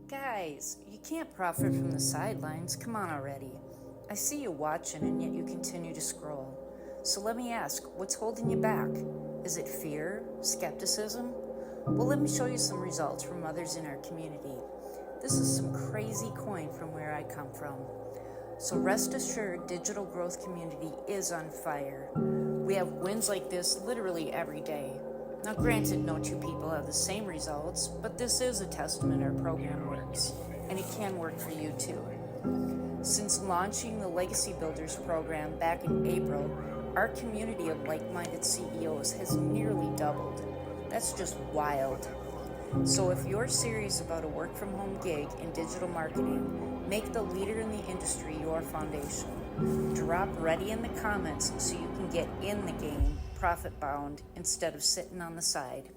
Guys, you can't profit from the sidelines. Come on already. I see you watching and yet you continue to scroll. So let me ask, what's holding you back? Is it fear? Skepticism? Well, let me show you some results from others in our community. This is some crazy coin from where I come from. So rest assured, digital growth community is on fire. We have wins like this literally every day. Now granted, no two people have the same results, but this is a testament our program works, and it can work for you too. Since launching the Legacy Builders program back in April, our community of like-minded CEOs has nearly doubled. That's just wild. So if you're serious about a work-from-home gig in digital marketing, make the leader in the industry your foundation. Drop ready in the comments so you can get in the game, profit bound, instead of sitting on the side.